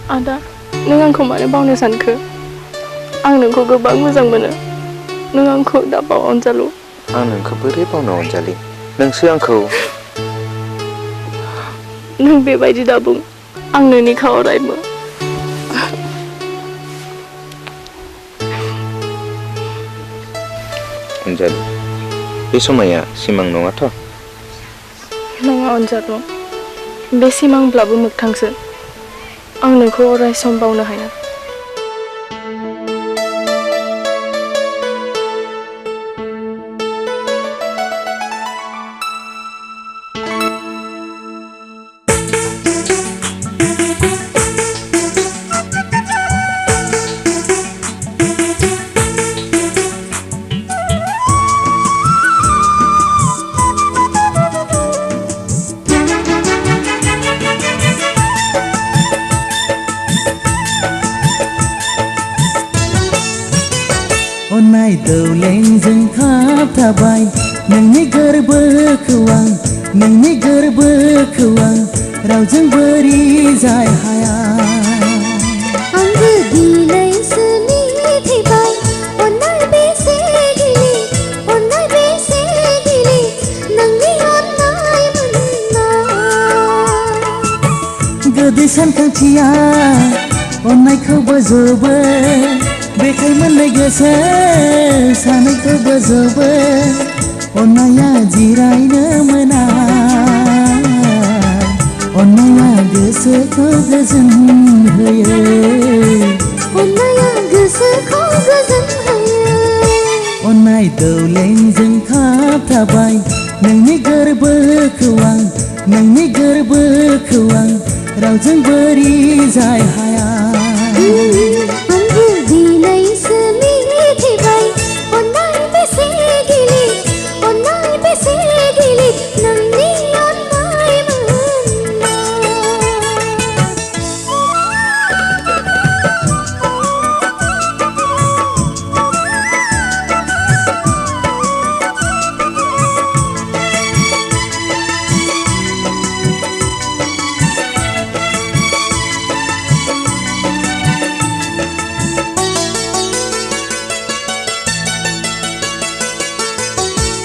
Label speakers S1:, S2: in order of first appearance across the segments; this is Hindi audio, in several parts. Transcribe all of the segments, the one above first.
S1: आदा नों आंखौ मानो बावनो सानखो आं नोंखौ गोबां मोजां मोनो नों आंखौ दा बाव अनजालु
S2: आं नोंखौ बोरै बावनो अनजालि नोंसो आंखौ
S1: नों बेबायदि दा बुं आं नोंनि खाव अरायबो
S2: अनजालि बे समाया सिमां नङाथ'
S1: नङा अनजालु बे सिमांब्लाबो मोगथांसो आं नोंखौ अराय सम बावनो हाया
S3: अन्नाय दौलेंजों खाबथाबाय नोंनि गोरबोखौ आं नोंनि गोरबोखौ आं रावजों बोरि जाय हाया
S4: आंबो दिनैसो मिथिबाय अन्नाय बेसे गिलिर नोंनि अन्नाय मोननाय
S3: गोदै सानखांथिया अन्नायखौ बोजबो बेखाय मोननाय गोसो सानैखौ बोजबो अन्नाया जिरायनो मोना अन्नाया गोसोखौ गोजोन होयो
S4: अन्नाया गोसोखौ गोजोन होयो
S3: अन्नाय दौलेंजों खाबथाबाय नोंनि गोरबोखौ आं नोंनि गोरबोखौ आं रावजों बोरि जाय हाया
S4: आंबो दिनैसो मिथिबाय अन्नाय बेसे गिलिर नोंनि अन्नाय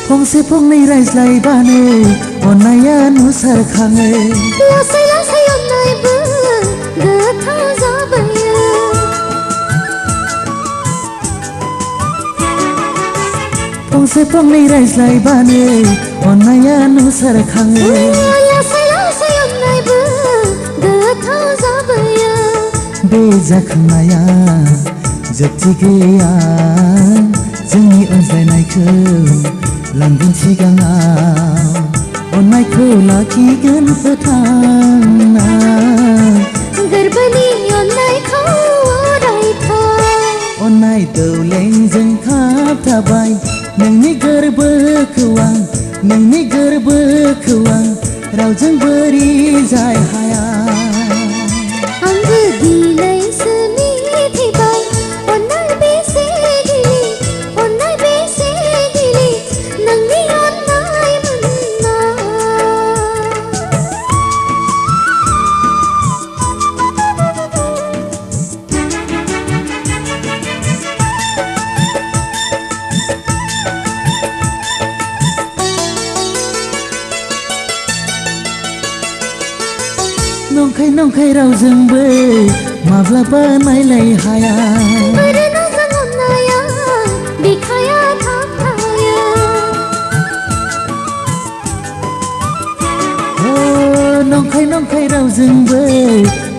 S3: फंसे फंनै रायज्लायबानो अन्नाया नुसारखाङो
S4: लासै लासै अन्नायबो गोथाव जाबोयो
S3: फंसे फंनै रायज्लायबानो अन्नाया नुसारखाङो
S4: लासै लासै अन्नायबो गोथाव जाबोयो
S3: बे जाखांनाया जोबथि गैया जोंनि अनज्लायनायखौ लांगोन सिगाङाव अन्नायखौ लाखिगोन फोथांना
S4: गोरबोनि अन्नायखौ अरायथा
S3: अन्नाय दौलेंजों खाबथाबाय नोंनि गोरबोखौ आं नोंनि गोरबोखौ आं रावजों बोरि जाय हाया
S4: आंबो दिनैसो मिथिबाय अन्नाय बेसे गिलिर नोंनि अन्नाय मोननाय
S3: नंखाय नंखाय रावजोंबो माब्लाबा नायलाय हाया
S4: बोरै नोंजों अन्नाया बिखाया थाबथाया
S3: नंखाय नंखाय रावजोंबो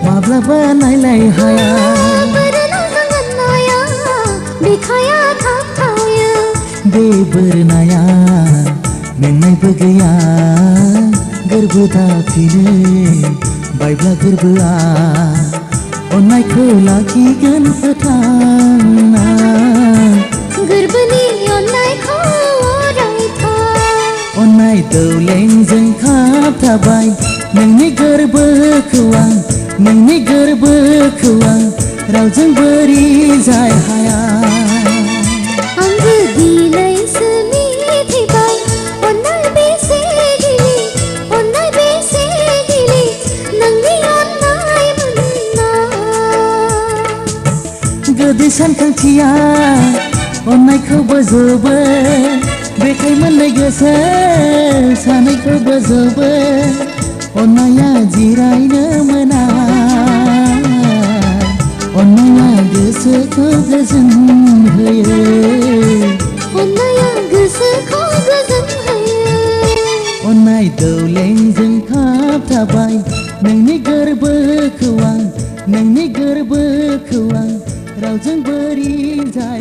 S3: माब्लाबा नायलाय हाया
S4: बोरै नोंजों अन्नाया बिखाया थाबथाया
S3: बे बोरनाया मेंनायबो गैया गोरबो दाफिनो बायब्ला गोरबोआ अन्नायखौ लाखिगोन फोथांना
S4: गोरबोनि अन्नायखौ अरायथा
S3: अन्नाय दौलेंजों खाबथाबाय नोंनि गोरबोखौ आं नोंनि गोरबोखौ आं रावजों बोरि जाय हाया
S4: आंबो दिनैसो मिथिबाय अन्नाय बेसे गिलिर नोंनि अन्नाय मोननाय
S3: सानखांथिया अननायखौ बोजबो बेखाय मोननाय गोसो सानैखौ बोजबो अननाया जिरायनो मोना अननाया गोसोखौ गोजोन होयो
S4: अननाया गोसोखौ गोजोन होयो
S3: अननाय दौलेंजों खाबथाबाय नोंनि गोरबोखौ आं रावजों बोरै जाय